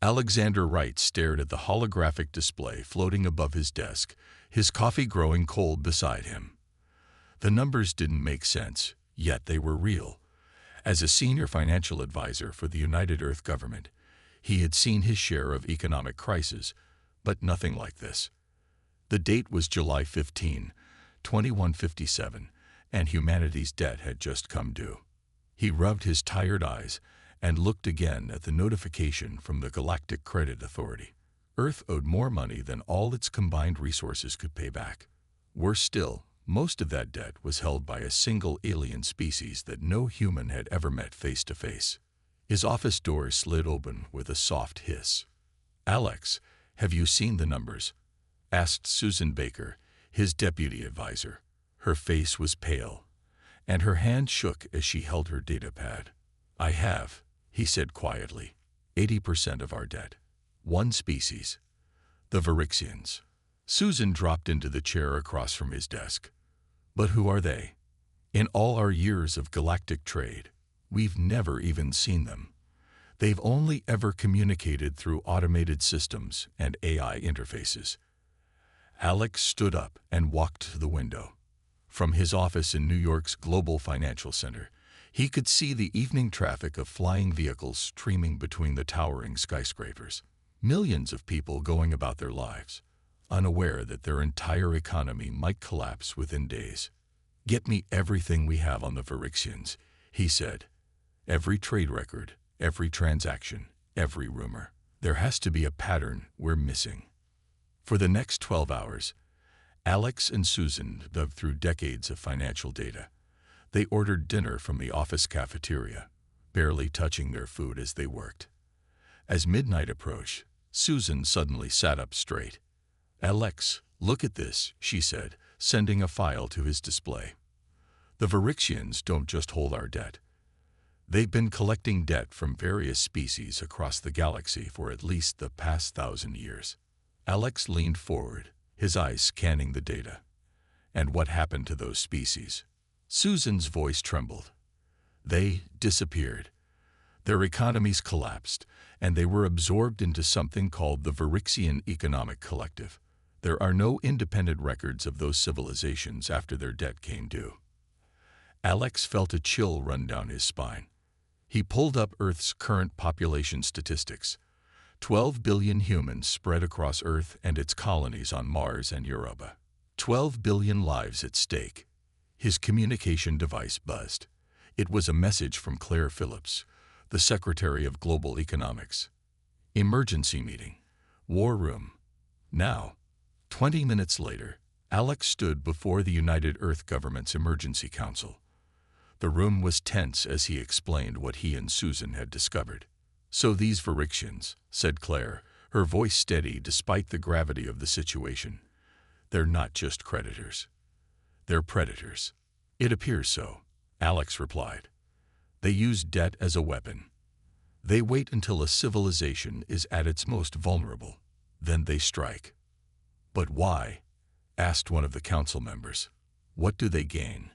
Alexander Wright stared at the holographic display floating above his desk, his coffee growing cold beside him. The numbers didn't make sense, yet they were real. As a senior financial advisor for the United Earth government, he had seen his share of economic crises, but nothing like this. The date was July 15, 2157, and humanity's debt had just come due. He rubbed his tired eyes and looked again at the notification from the Galactic Credit Authority. Earth owed more money than all its combined resources could pay back. Worse still, most of that debt was held by a single alien species that no human had ever met face to face. His office door slid open with a soft hiss. "Alex, have you seen the numbers?" asked Susan Baker, his deputy advisor. Her face was pale, and her hand shook as she held her datapad. "I have," he said quietly. 80% of our debt. One species. The Virixians. Susan dropped into the chair across from his desk. "But who are they? In all our years of galactic trade, we've never even seen them. They've only ever communicated through automated systems and AI interfaces." Alex stood up and walked to the window. From his office in New York's Global Financial Center, he could see the evening traffic of flying vehicles streaming between the towering skyscrapers. Millions of people going about their lives, unaware that their entire economy might collapse within days. "Get me everything we have on the Virixians," he said. "Every trade record, every transaction, every rumor. There has to be a pattern we're missing." For the next 12 hours, Alex and Susan dug through decades of financial data. They ordered dinner from the office cafeteria, barely touching their food as they worked. As midnight approached, Susan suddenly sat up straight. "Alex, look at this," she said, sending a file to his display. "The Virixians don't just hold our debt. They've been collecting debt from various species across the galaxy for at least the past 1,000 years. Alex leaned forward, his eyes scanning the data. "And what happened to those species?" Susan's voice trembled. "They disappeared. Their economies collapsed, and they were absorbed into something called the Virixian Economic Collective. There are no independent records of those civilizations after their debt came due." Alex felt a chill run down his spine. He pulled up Earth's current population statistics. 12 billion humans spread across Earth and its colonies on Mars and Europa. 12 billion lives at stake. His communication device buzzed. It was a message from Claire Phillips, the Secretary of Global Economics. "Emergency meeting. War room. Now." 20 minutes later, Alex stood before the United Earth Government's Emergency Council. The room was tense as he explained what he and Susan had discovered. "So these Virixians," said Claire, her voice steady despite the gravity of the situation, "they're not just creditors. They're predators." "It appears so," Alex replied. "They use debt as a weapon. They wait until a civilization is at its most vulnerable. Then they strike." "But why?" asked one of the council members. "What do they gain?"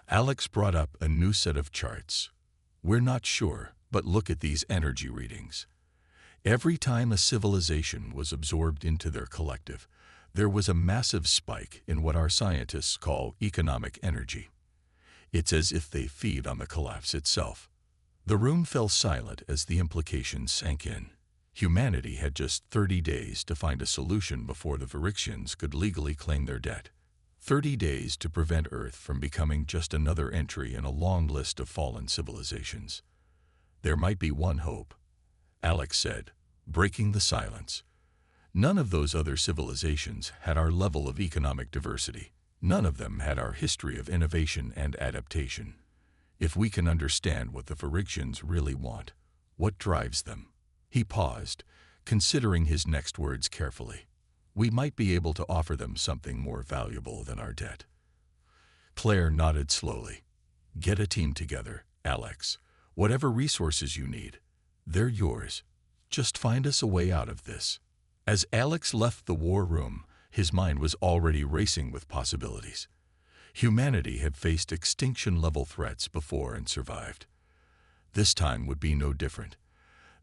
Alex brought up a new set of charts. "We're not sure, but look at these energy readings. Every time a civilization was absorbed into their collective, there was a massive spike in what our scientists call economic energy. It's as if they feed on the collapse itself." The room fell silent as the implications sank in. Humanity had just 30 days to find a solution before the Virixians could legally claim their debt. 30 days to prevent Earth from becoming just another entry in a long list of fallen civilizations. "There might be one hope," Alex said, breaking the silence. "None of those other civilizations had our level of economic diversity. None of them had our history of innovation and adaptation. If we can understand what the Virixians really want, what drives them." He paused, considering his next words carefully. "We might be able to offer them something more valuable than our debt." Claire nodded slowly. "Get a team together, Alex. Whatever resources you need, they're yours. Just find us a way out of this." As Alex left the war room, his mind was already racing with possibilities. Humanity had faced extinction-level threats before and survived. This time would be no different.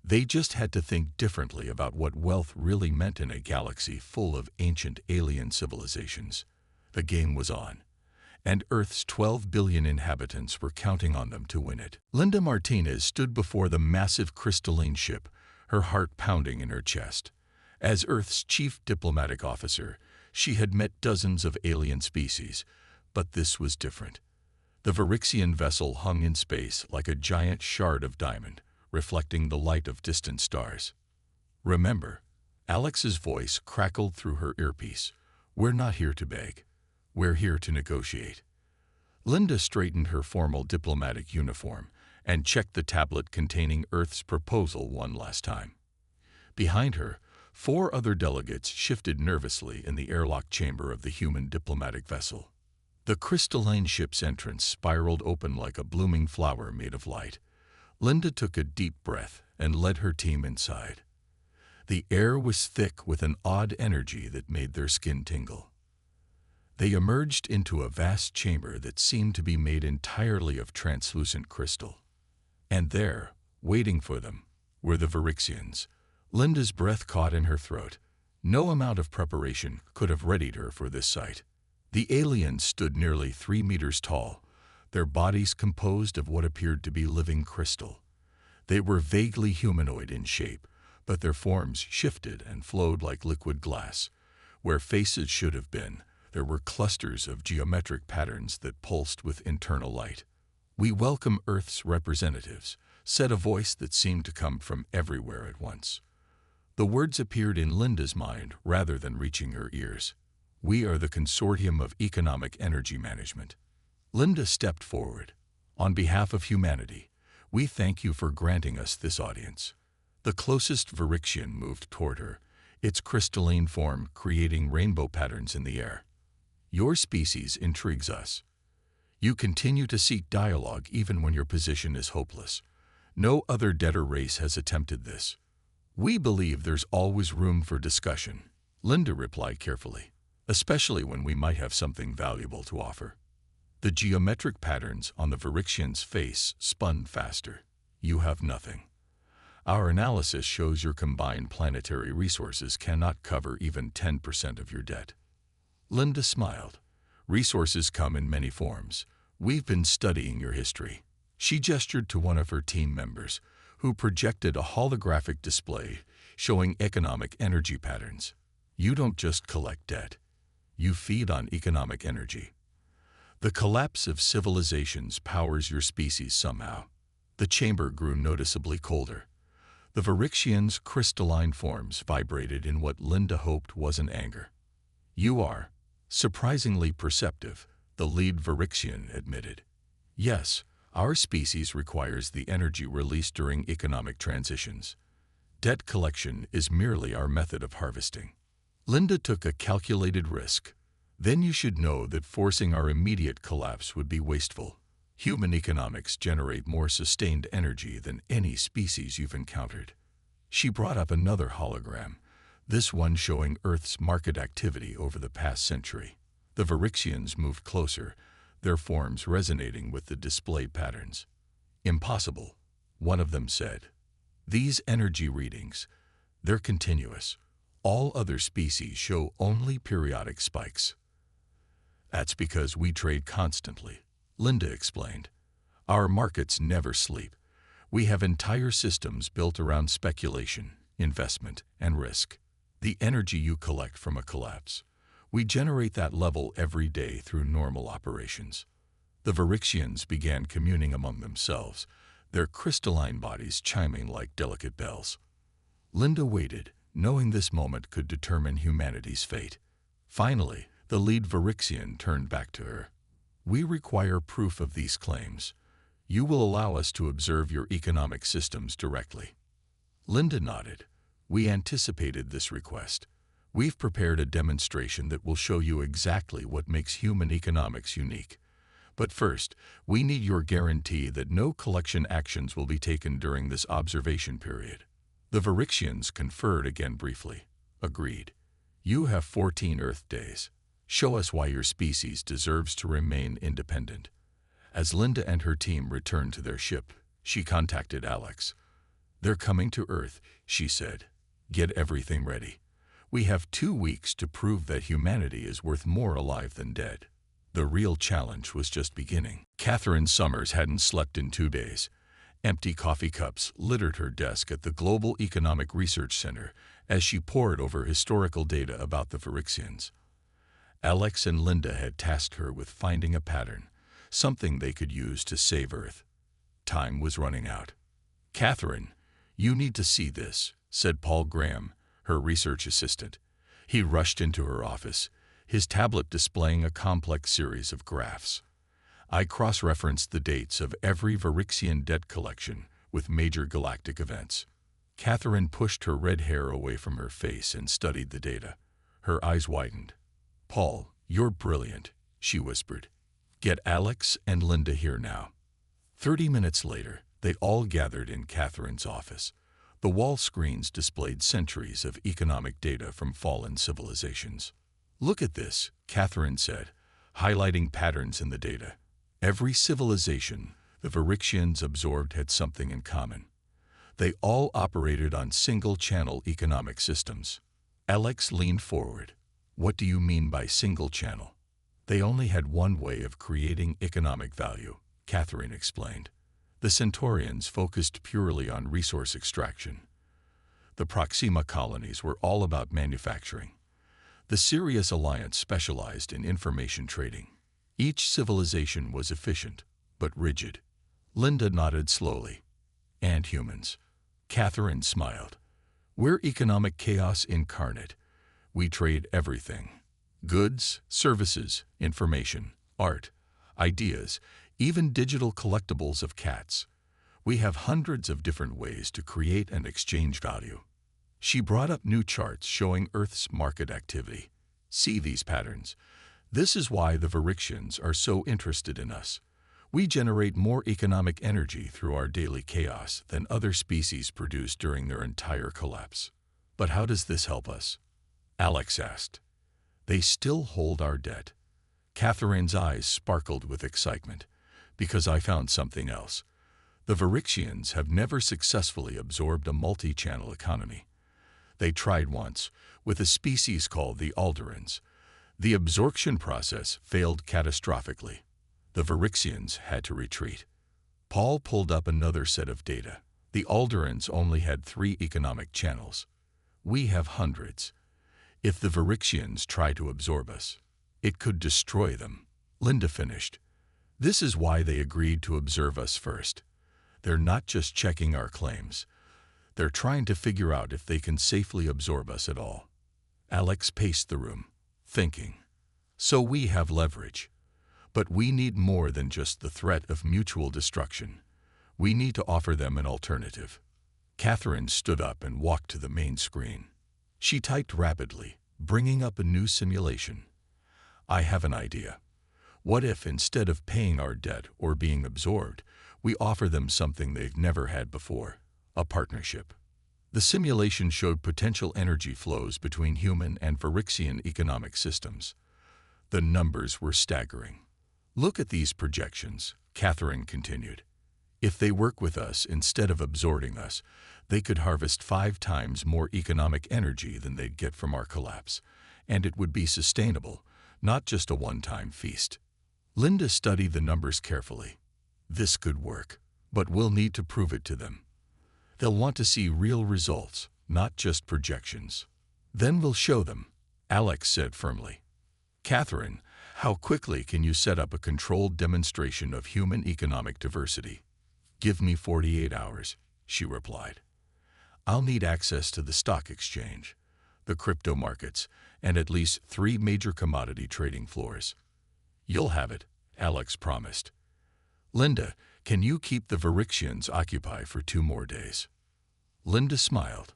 They just had to think differently about what wealth really meant in a galaxy full of ancient alien civilizations. The game was on, and Earth's 12 billion inhabitants were counting on them to win it. Linda Martinez stood before the massive crystalline ship, her heart pounding in her chest. As Earth's chief diplomatic officer, she had met dozens of alien species, but this was different. The Virixian vessel hung in space like a giant shard of diamond, reflecting the light of distant stars. "Remember," Alex's voice crackled through her earpiece, "we're not here to beg. We're here to negotiate." Linda straightened her formal diplomatic uniform and checked the tablet containing Earth's proposal one last time. Behind her, 4 other delegates shifted nervously in the airlock chamber of the human diplomatic vessel. The crystalline ship's entrance spiraled open like a blooming flower made of light. Linda took a deep breath and led her team inside. The air was thick with an odd energy that made their skin tingle. They emerged into a vast chamber that seemed to be made entirely of translucent crystal. And there, waiting for them, were the Virixians. Linda's breath caught in her throat. No amount of preparation could have readied her for this sight. The aliens stood nearly 3 meters tall, their bodies composed of what appeared to be living crystal. They were vaguely humanoid in shape, but their forms shifted and flowed like liquid glass. Where faces should have been, there were clusters of geometric patterns that pulsed with internal light. "We welcome Earth's representatives," said a voice that seemed to come from everywhere at once. The words appeared in Linda's mind rather than reaching her ears. "We are the Consortium of Economic Energy Management." Linda stepped forward. "On behalf of humanity, we thank you for granting us this audience." The closest Virixian moved toward her, its crystalline form creating rainbow patterns in the air. "Your species intrigues us. You continue to seek dialogue even when your position is hopeless. No other debtor race has attempted this. We believe there's always room for discussion," Linda replied carefully, "especially when we might have something valuable to offer." The geometric patterns on the Virixian's face spun faster. "You have nothing. Our analysis shows your combined planetary resources cannot cover even 10% of your debt." Linda smiled. "Resources come in many forms. We've been studying your history." She gestured to one of her team members, who projected a holographic display showing economic energy patterns. "You don't just collect debt. You feed on economic energy. The collapse of civilizations powers your species somehow." The chamber grew noticeably colder. The Virixians' crystalline forms vibrated in what Linda hoped wasn't anger. "You are surprisingly perceptive," the lead Virixian admitted. "Yes, our species requires the energy released during economic transitions. Debt collection is merely our method of harvesting." Linda took a calculated risk. "Then you should know that forcing our immediate collapse would be wasteful. Human economics generate more sustained energy than any species you've encountered." She brought up another hologram, this one showing Earth's market activity over the past century. The Virixians moved closer, their forms resonating with the display patterns. "Impossible," one of them said. "These energy readings, they're continuous. All other species show only periodic spikes." "That's because we trade constantly," Linda explained. "Our markets never sleep. We have entire systems built around speculation, investment, and risk. The energy you collect from a collapse, we generate that level every day through normal operations." The Virixians began communing among themselves, their crystalline bodies chiming like delicate bells. Linda waited, knowing this moment could determine humanity's fate. Finally, the lead Virixian turned back to her. "We require proof of these claims. You will allow us to observe your economic systems directly." Linda nodded. "We anticipated this request. We've prepared a demonstration that will show you exactly what makes human economics unique. But first, we need your guarantee that no collection actions will be taken during this observation period." The Virixians conferred again briefly. "Agreed. You have 14 Earth days. Show us why your species deserves to remain independent." As Linda and her team returned to their ship, she contacted Alex. "They're coming to Earth," she said. "Get everything ready. We have 2 weeks to prove that humanity is worth more alive than dead." The real challenge was just beginning. Catherine Summers hadn't slept in 2 days. Empty coffee cups littered her desk at the Global Economic Research Center as she pored over historical data about the Phyrexians. Alex and Linda had tasked her with finding a pattern, something they could use to save Earth. Time was running out. "Catherine, you need to see this," said Paul Graham, her research assistant. He rushed into her office, his tablet displaying a complex series of graphs. "I cross-referenced the dates of every Phyrexian debt collection with major galactic events." Catherine pushed her red hair away from her face and studied the data. Her eyes widened. "Paul, you're brilliant," she whispered. "Get Alex and Linda here now." 30 minutes later, they all gathered in Catherine's office. The wall screens displayed centuries of economic data from fallen civilizations. "Look at this," Catherine said, highlighting patterns in the data. Every civilization the Phyrexians absorbed had something in common. They all operated on single-channel economic systems. Alex leaned forward. "What do you mean by single-channel?" "They only had one way of creating economic value," Catherine explained. "The Centaurians focused purely on resource extraction. The Proxima colonies were all about manufacturing. The Sirius Alliance specialized in information trading. Each civilization was efficient, but rigid." Linda nodded slowly. "And humans." Catherine smiled. "We're economic chaos incarnate. We trade everything. Goods, services, information, art, ideas, even digital collectibles of cats. We have hundreds of different ways to create and exchange value." She brought up new charts showing Earth's market activity. "See these patterns. This is why the Phyrexians are so interested in us. We generate more economic energy through our daily chaos than other species produce during their entire collapse." "But how does this help us?" Alex asked. "They still hold our debt." Catherine's eyes sparkled with excitement. "Because I found something else. The Phyrexians have never successfully absorbed a multi-channel economy. They tried once, with a species called the Alderans. The absorption process failed catastrophically. The Phyrexians had to retreat." Paul pulled up another set of data. "The Alderans only had 3 economic channels. We have hundreds. If the Phyrexians try to absorb us, it could destroy them." Linda finished. "This is why they agreed to observe us first. They're not just checking our claims. They're trying to figure out if they can safely absorb us at all." Alex paced the room, thinking. "So we have leverage. But we need more than just the threat of mutual destruction. We need to offer them an alternative." Catherine stood up and walked to the main screen. She typed rapidly, bringing up a new simulation. "I have an idea. What if, instead of paying our debt or being absorbed, we offer them something they've never had before, a partnership?" The simulation showed potential energy flows between human and Phyrexian economic systems. The numbers were staggering. "Look at these projections," Catherine continued. "If they work with us instead of absorbing us, they could harvest 5 times more economic energy than they'd get from our collapse, and it would be sustainable, not just a one-time feast." Linda studied the numbers carefully. "This could work, but we'll need to prove it to them. They'll want to see real results, not just projections." "Then we'll show them," Alex said firmly. "Catherine, how quickly can you set up a controlled demonstration of human economic diversity?" "Give me 48 hours, she replied. "I'll need access to the stock exchange, the crypto markets, and at least 3 major commodity trading floors." "You'll have it," Alex promised. "Linda, can you keep the Phyrexians occupied for 2 more days?" Linda smiled.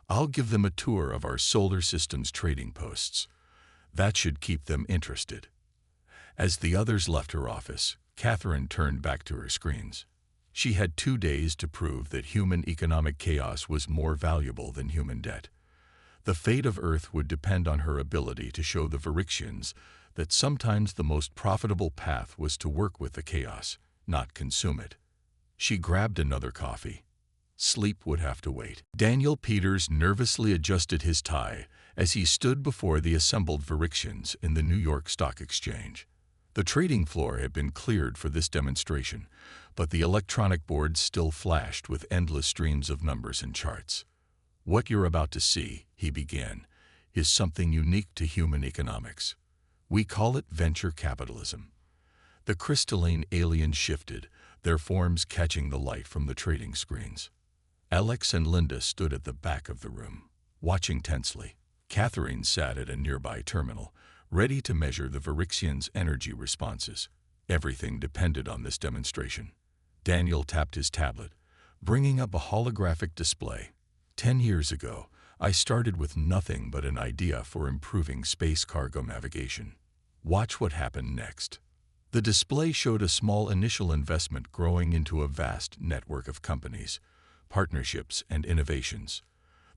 "I'll give them a tour of our solar system's trading posts. That should keep them interested." As the others left her office, Catherine turned back to her screens. She had 2 days to prove that human economic chaos was more valuable than human debt. The fate of Earth would depend on her ability to show the Phyrexians that sometimes the most profitable path was to work with the chaos, not consume it. She grabbed another coffee. Sleep would have to wait. Daniel Peters nervously adjusted his tie as he stood before the assembled Virixians in the New York Stock Exchange. The trading floor had been cleared for this demonstration, but the electronic boards still flashed with endless streams of numbers and charts. "What you're about to see," he began, "is something unique to human economics. We call it venture capitalism." The crystalline aliens shifted, their forms catching the light from the trading screens. Alex and Linda stood at the back of the room, watching tensely. Catherine sat at a nearby terminal, ready to measure the Virixians' energy responses. Everything depended on this demonstration. Daniel tapped his tablet, bringing up a holographic display. 10 years ago, I started with nothing but an idea for improving space cargo navigation. Watch what happened next. The display showed a small initial investment growing into a vast network of companies, partnerships, and innovations.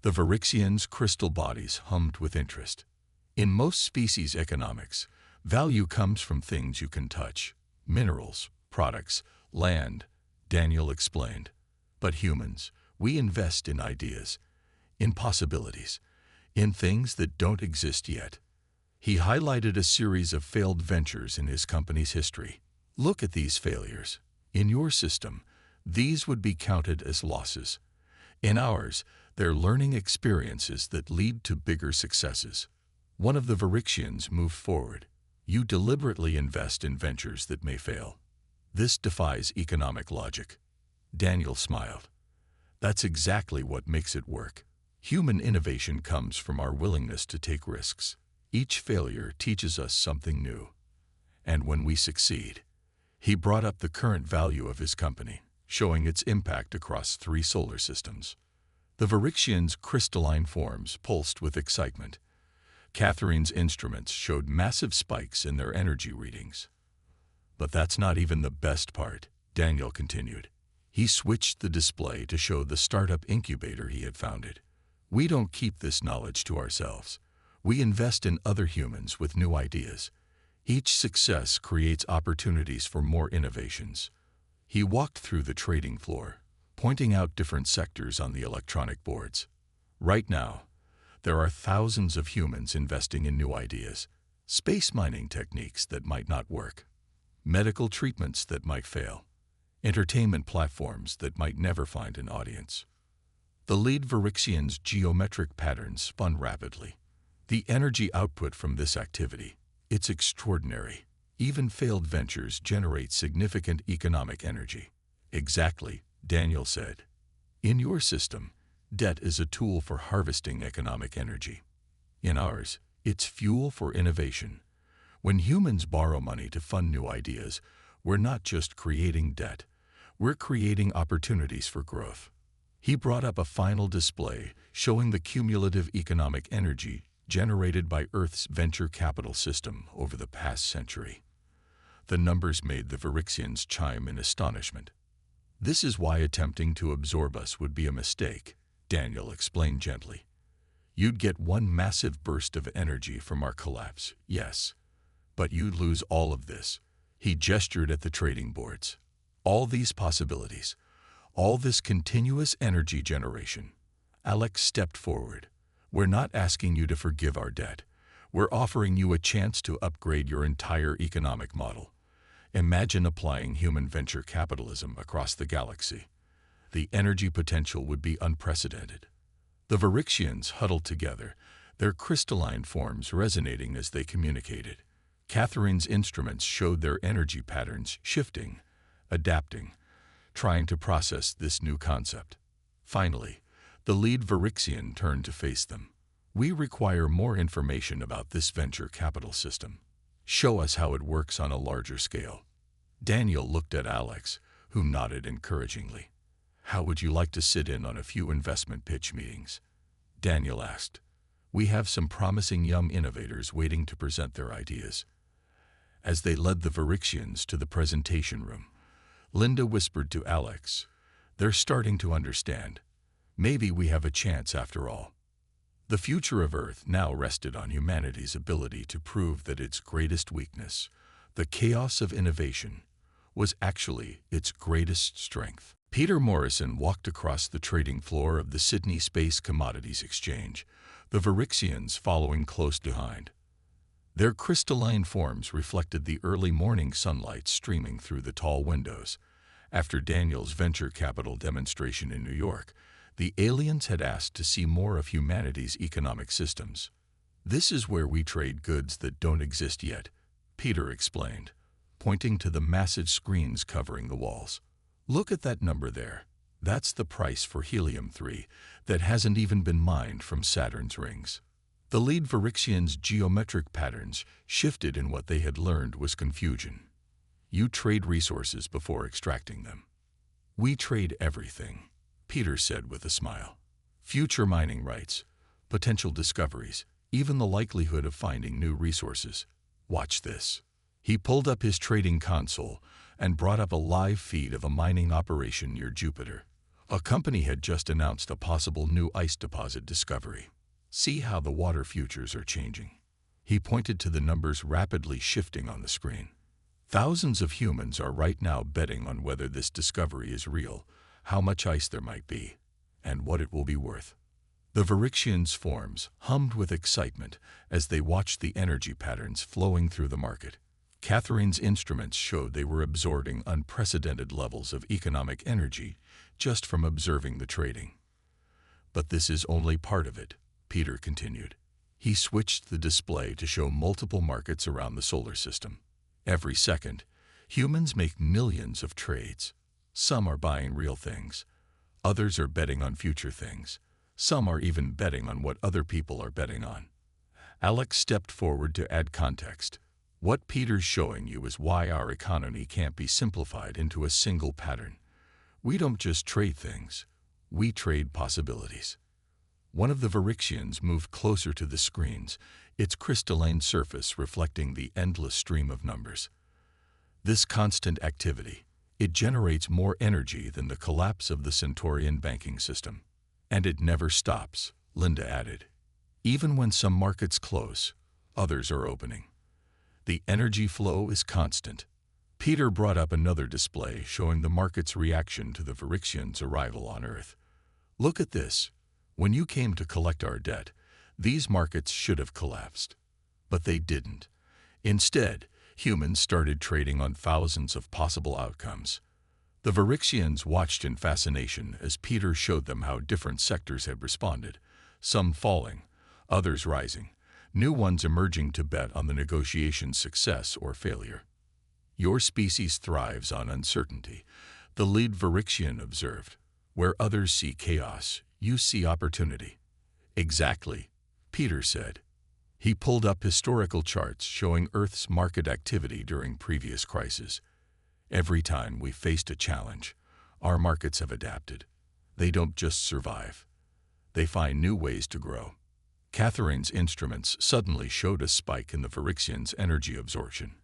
The Virixians' crystal bodies hummed with interest. In most species economics, value comes from things you can touch: minerals, products, land, Daniel explained. But humans, we invest in ideas, in possibilities, in things that don't exist yet. He highlighted a series of failed ventures in his company's history. Look at these failures. In your system, these would be counted as losses. In ours, they're learning experiences that lead to bigger successes. One of the Virixians moved forward. You deliberately invest in ventures that may fail. This defies economic logic. Daniel smiled. That's exactly what makes it work. Human innovation comes from our willingness to take risks. Each failure teaches us something new. And when we succeed, he brought up the current value of his company, showing its impact across 3 solar systems. The Virixians' crystalline forms pulsed with excitement. Catherine's instruments showed massive spikes in their energy readings. But that's not even the best part, Daniel continued. He switched the display to show the startup incubator he had founded. We don't keep this knowledge to ourselves. We invest in other humans with new ideas. Each success creates opportunities for more innovations. He walked through the trading floor, pointing out different sectors on the electronic boards. Right now, there are thousands of humans investing in new ideas, space mining techniques that might not work, medical treatments that might fail, entertainment platforms that might never find an audience. The lead Virixian's geometric patterns spun rapidly. The energy output from this activity, it's extraordinary. Even failed ventures generate significant economic energy. Exactly, Daniel said. In your system, debt is a tool for harvesting economic energy. In ours, it's fuel for innovation. When humans borrow money to fund new ideas, we're not just creating debt, we're creating opportunities for growth. He brought up a final display showing the cumulative economic energy generated by Earth's venture capital system over the past century. The numbers made the Virixians chime in astonishment. This is why attempting to absorb us would be a mistake, Daniel explained gently. You'd get one massive burst of energy from our collapse, yes, but you'd lose all of this. He gestured at the trading boards. All these possibilities, all this continuous energy generation. Alex stepped forward. We're not asking you to forgive our debt. We're offering you a chance to upgrade your entire economic model. Imagine applying human venture capitalism across the galaxy. The energy potential would be unprecedented. The Virixians huddled together, their crystalline forms resonating as they communicated. Catherine's instruments showed their energy patterns shifting, adapting, trying to process this new concept. Finally, the lead Virixian turned to face them. We require more information about this venture capital system. Show us how it works on a larger scale. Daniel looked at Alex, who nodded encouragingly. How would you like to sit in on a few investment pitch meetings? Daniel asked. We have some promising young innovators waiting to present their ideas. As they led the Virixians to the presentation room, Linda whispered to Alex, they're starting to understand. Maybe we have a chance after all. The future of Earth now rested on humanity's ability to prove that its greatest weakness, the chaos of innovation, was actually its greatest strength. Peter Morrison walked across the trading floor of the Sydney Space Commodities Exchange, the Virixians following close behind. Their crystalline forms reflected the early morning sunlight streaming through the tall windows. After Daniel's venture capital demonstration in New York, the aliens had asked to see more of humanity's economic systems. "This is where we trade goods that don't exist yet," Peter explained, pointing to the massive screens covering the walls. "Look at that number there. That's the price for helium-3 that hasn't even been mined from Saturn's rings." The lead Virixians' geometric patterns shifted, and what they had learned was confusion. "You trade resources before extracting them." "We trade everything," Peter said with a smile. "Future mining rights, potential discoveries, even the likelihood of finding new resources. Watch this." He pulled up his trading console and brought up a live feed of a mining operation near Jupiter. A company had just announced a possible new ice deposit discovery. "See how the water futures are changing." He pointed to the numbers rapidly shifting on the screen. "Thousands of humans are right now betting on whether this discovery is real, how much ice there might be, and what it will be worth." The Virixians' forms hummed with excitement as they watched the energy patterns flowing through the market. Catherine's instruments showed they were absorbing unprecedented levels of economic energy just from observing the trading. "But this is only part of it," Peter continued. He switched the display to show multiple markets around the solar system. "Every second, humans make millions of trades. Some are buying real things. Others are betting on future things. Some are even betting on what other people are betting on." Alex stepped forward to add context. "What Peter's showing you is why our economy can't be simplified into a single pattern. We don't just trade things. We trade possibilities." One of the Virixians moved closer to the screens, its crystalline surface reflecting the endless stream of numbers. "This constant activity, it generates more energy than the collapse of the Centaurian banking system. And it never stops," Linda added. "Even when some markets close, others are opening. The energy flow is constant." Peter brought up another display showing the market's reaction to the Virixians' arrival on Earth. "Look at this. When you came to collect our debt, these markets should have collapsed. But they didn't. Instead, humans started trading on thousands of possible outcomes." The Virixians watched in fascination as Peter showed them how different sectors had responded, some falling, others rising, new ones emerging to bet on the negotiation's success or failure. "Your species thrives on uncertainty," the lead Virixian observed. "Where others see chaos, you see opportunity." "Exactly," Peter said. He pulled up historical charts showing Earth's market activity during previous crises. "Every time we faced a challenge, our markets have adapted. They don't just survive. They find new ways to grow." Catherine's instruments suddenly showed a spike in the Virixians' energy absorption.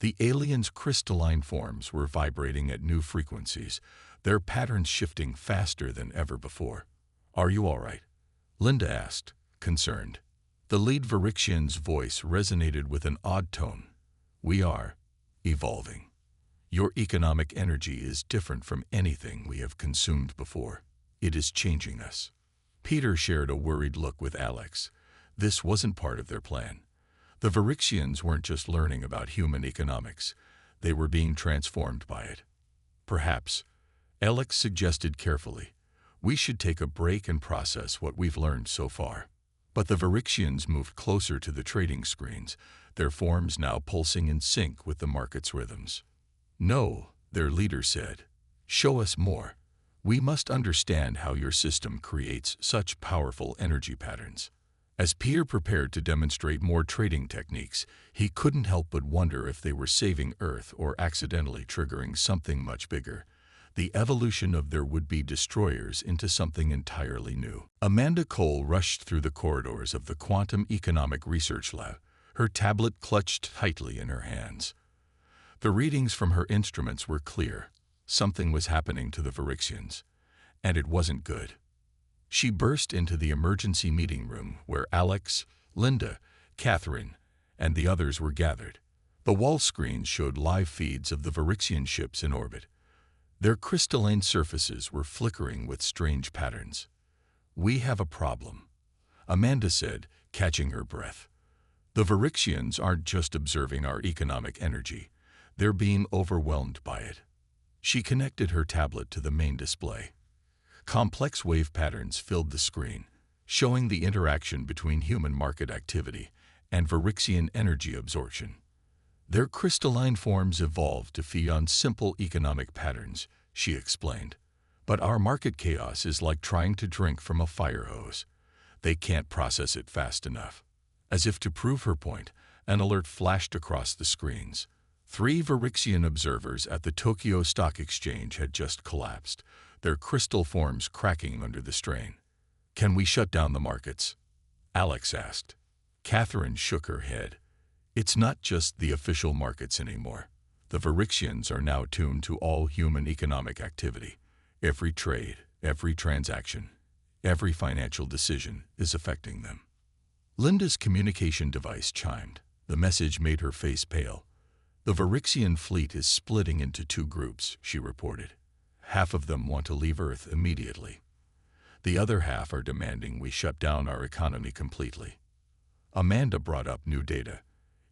The aliens' crystalline forms were vibrating at new frequencies, their patterns shifting faster than ever before. "Are you all right?" Linda asked, concerned. The lead Virixian's voice resonated with an odd tone. "We are evolving. Your economic energy is different from anything we have consumed before. It is changing us." Peter shared a worried look with Alex. This wasn't part of their plan. The Virixians weren't just learning about human economics. They were being transformed by it. "Perhaps," Alex suggested carefully, "we should take a break and process what we've learned so far." But the Virixians moved closer to the trading screens, their forms now pulsing in sync with the market's rhythms. "No," their leader said. "Show us more. We must understand how your system creates such powerful energy patterns." As Peter prepared to demonstrate more trading techniques, he couldn't help but wonder if they were saving Earth or accidentally triggering something much bigger, the evolution of their would-be destroyers into something entirely new. Amanda Cole rushed through the corridors of the Quantum Economic Research Lab, her tablet clutched tightly in her hands. The readings from her instruments were clear. Something was happening to the Virixians, and it wasn't good. She burst into the emergency meeting room where Alex, Linda, Catherine, and the others were gathered. The wall screens showed live feeds of the Virixian ships in orbit. Their crystalline surfaces were flickering with strange patterns. "We have a problem," Amanda said, catching her breath. "The Virixians aren't just observing our economic energy. They're being overwhelmed by it." She connected her tablet to the main display. Complex wave patterns filled the screen, showing the interaction between human market activity and Virixian energy absorption. Their crystalline forms evolved to feed on simple economic patterns, she explained. But our market chaos is like trying to drink from a fire hose. They can't process it fast enough. As if to prove her point, an alert flashed across the screens. 3 Virixian observers at the Tokyo Stock Exchange had just collapsed, their crystal forms cracking under the strain. "Can we shut down the markets?" Alex asked. Catherine shook her head. "It's not just the official markets anymore. The Virixians are now tuned to all human economic activity. Every trade, every transaction, every financial decision is affecting them." Linda's communication device chimed. The message made her face pale. "The Virixian fleet is splitting into 2 groups," she reported. "Half of them want to leave Earth immediately. The other half are demanding we shut down our economy completely." Amanda brought up new data.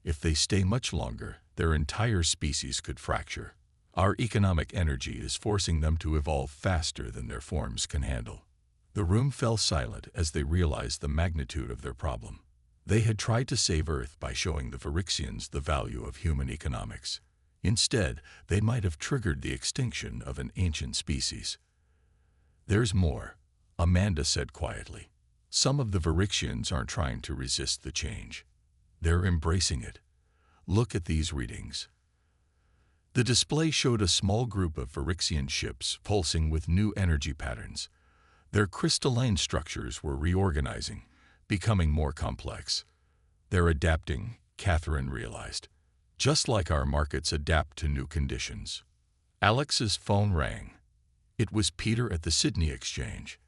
"If they stay much longer, their entire species could fracture. Our economic energy is forcing them to evolve faster than their forms can handle." The room fell silent as they realized the magnitude of their problem. They had tried to save Earth by showing the Virixians the value of human economics. Instead, they might have triggered the extinction of an ancient species. "There's more," Amanda said quietly. "Some of the Virixians aren't trying to resist the change. They're embracing it. Look at these readings." The display showed a small group of Virixian ships pulsing with new energy patterns. Their crystalline structures were reorganizing, becoming more complex. "They're adapting," Catherine realized. "Just like our markets adapt to new conditions." Alex's phone rang. It was Peter at the Sydney Exchange.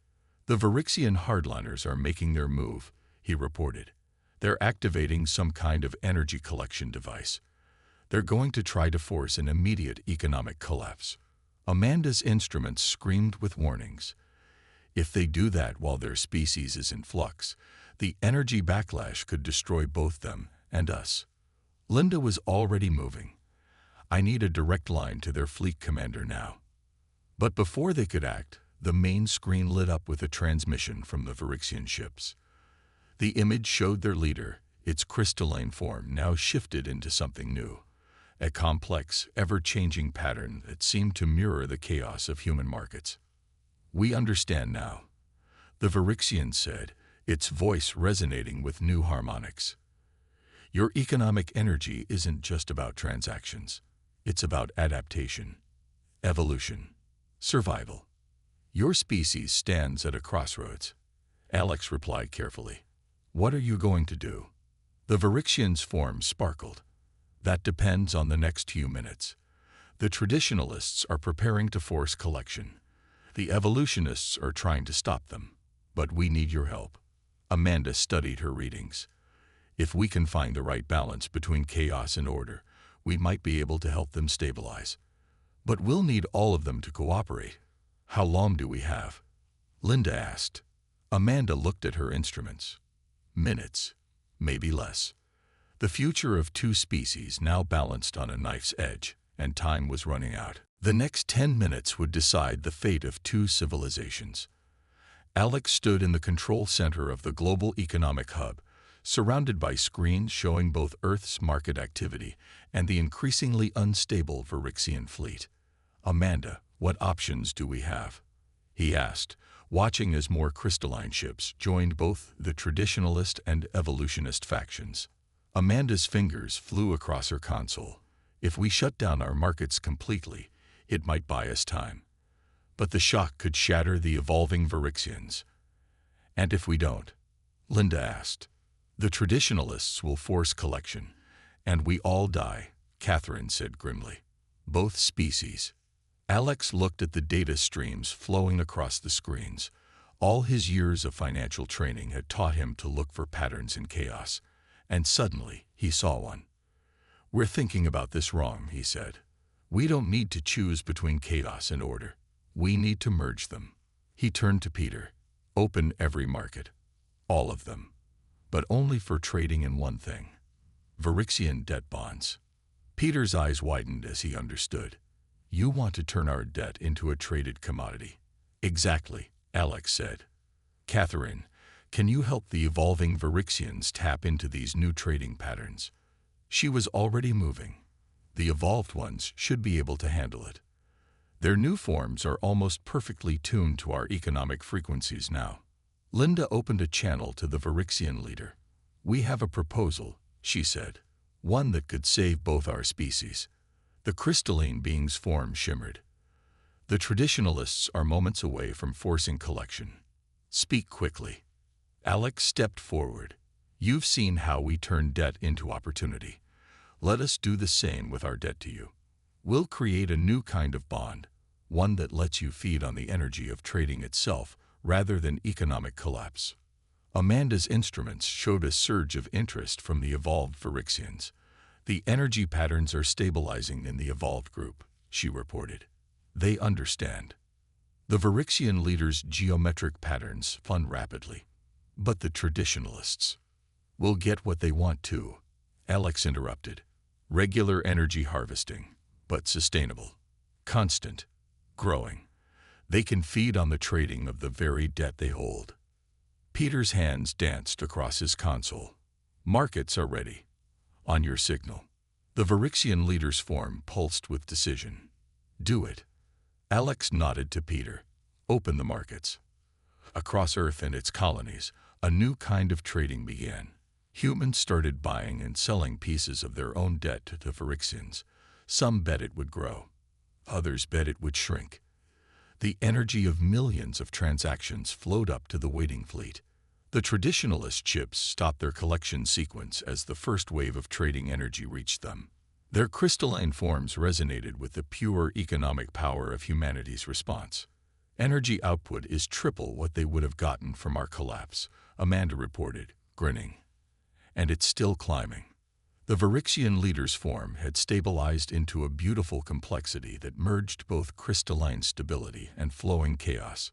"The Virixian hardliners are making their move," he reported. "They're activating some kind of energy collection device. They're going to try to force an immediate economic collapse." Amanda's instruments screamed with warnings. If they do that while their species is in flux, the energy backlash could destroy both them and us. Linda was already moving. "I need a direct line to their fleet commander now." But before they could act, the main screen lit up with a transmission from the Virixian ships. The image showed their leader, its crystalline form now shifted into something new. A complex, ever-changing pattern that seemed to mirror the chaos of human markets. "We understand now," the Virixian said, its voice resonating with new harmonics. "Your economic energy isn't just about transactions. It's about adaptation, evolution, survival. Your species stands at a crossroads." Alex replied carefully. "What are you going to do?" The Virixian's form sparkled. "That depends on the next few minutes. The traditionalists are preparing to force collection. The evolutionists are trying to stop them. But we need your help." Amanda studied her readings. "If we can find the right balance between chaos and order, we might be able to help them stabilize. But we'll need all of them to cooperate." "How long do we have?" Linda asked. Amanda looked at her instruments. "Minutes, maybe less." The future of 2 species now balanced on a knife's edge, and time was running out. The next 10 minutes would decide the fate of 2 civilizations. Alex stood in the control center of the global economic hub, surrounded by screens showing both Earth's market activity and the increasingly unstable Virixian fleet. "Amanda, what options do we have?" he asked, watching as more crystalline ships joined both the traditionalist and evolutionist factions. Amanda's fingers flew across her console. "If we shut down our markets completely, it might buy us time. But the shock could shatter the evolving Virixians." "And if we don't?" Linda asked. "The traditionalists will force collection, and we all die," Catherine said grimly. "Both species." Alex looked at the data streams flowing across the screens. All his years of financial training had taught him to look for patterns in chaos, and suddenly he saw one. "We're thinking about this wrong," he said. We don't need to choose between chaos and order. We need to merge them. He turned to Peter. Open every market. All of them. But only for trading in one thing. Virixian debt bonds. Peter's eyes widened as he understood. You want to turn our debt into a traded commodity. Exactly, Alex said. Catherine, can you help the evolving Virixians tap into these new trading patterns? She was already moving. The evolved ones should be able to handle it. Their new forms are almost perfectly tuned to our economic frequencies now. Linda opened a channel to the Virixian leader. We have a proposal, she said. One that could save both our species. The crystalline being's form shimmered. The traditionalists are moments away from forcing collection. Speak quickly. Alex stepped forward. You've seen how we turn debt into opportunity. Let us do the same with our debt to you. We'll create a new kind of bond, one that lets you feed on the energy of trading itself rather than economic collapse. Amanda's instruments showed a surge of interest from the evolved Virixians. The energy patterns are stabilizing in the evolved group, she reported. They understand. The Virixian leader's geometric patterns spun rapidly. But the traditionalists will get what they want too, Alex interrupted. Regular energy harvesting, but sustainable, constant, growing. They can feed on the trading of the very debt they hold. Peter's hands danced across his console. Markets are ready. On your signal. The Virixian leader's form pulsed with decision. Do it. Alex nodded to Peter. Open the markets. Across Earth and its colonies, a new kind of trading began. Humans started buying and selling pieces of their own debt to the Virixians. Some bet it would grow. Others bet it would shrink. The energy of millions of transactions flowed up to the waiting fleet. The traditionalist ships stopped their collection sequence as the first wave of trading energy reached them. Their crystalline forms resonated with the pure economic power of humanity's response. Energy output is triple what they would have gotten from our collapse, Amanda reported, grinning. And it's still climbing. The Virixian leader's form had stabilized into a beautiful complexity that merged both crystalline stability and flowing chaos.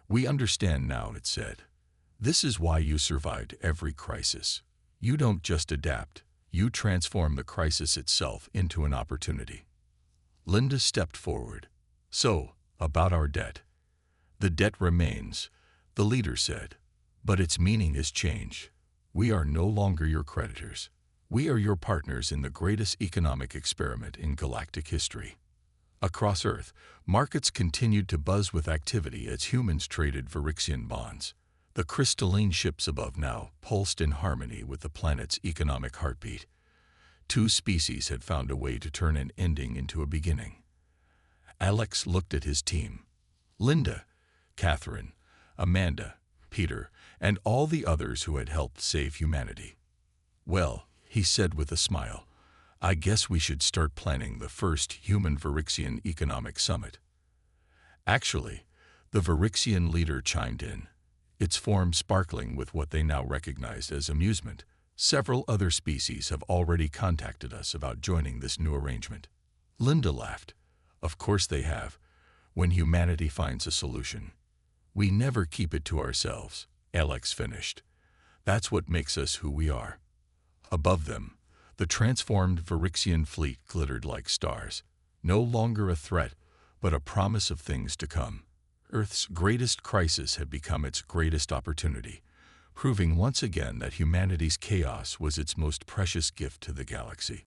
We understand now, it said. This is why you survived every crisis. You don't just adapt, you transform the crisis itself into an opportunity. Linda stepped forward. So, about our debt. The debt remains, the leader said, but its meaning has changed. We are no longer your creditors. We are your partners in the greatest economic experiment in galactic history. Across Earth, markets continued to buzz with activity as humans traded Virixian bonds. The crystalline ships above now pulsed in harmony with the planet's economic heartbeat. Two species had found a way to turn an ending into a beginning. Alex looked at his team. Linda, Catherine, Amanda, Peter, and all the others who had helped save humanity. Well, he said with a smile, I guess we should start planning the first human-Virixian economic summit. Actually, the Virixian leader chimed in, its form sparkling with what they now recognized as amusement. Several other species have already contacted us about joining this new arrangement. Linda laughed. Of course they have. When humanity finds a solution. We never keep it to ourselves, Alex finished. That's what makes us who we are. Above them, the transformed Virixian fleet glittered like stars. No longer a threat, but a promise of things to come. Earth's greatest crisis had become its greatest opportunity, proving once again that humanity's chaos was its most precious gift to the galaxy.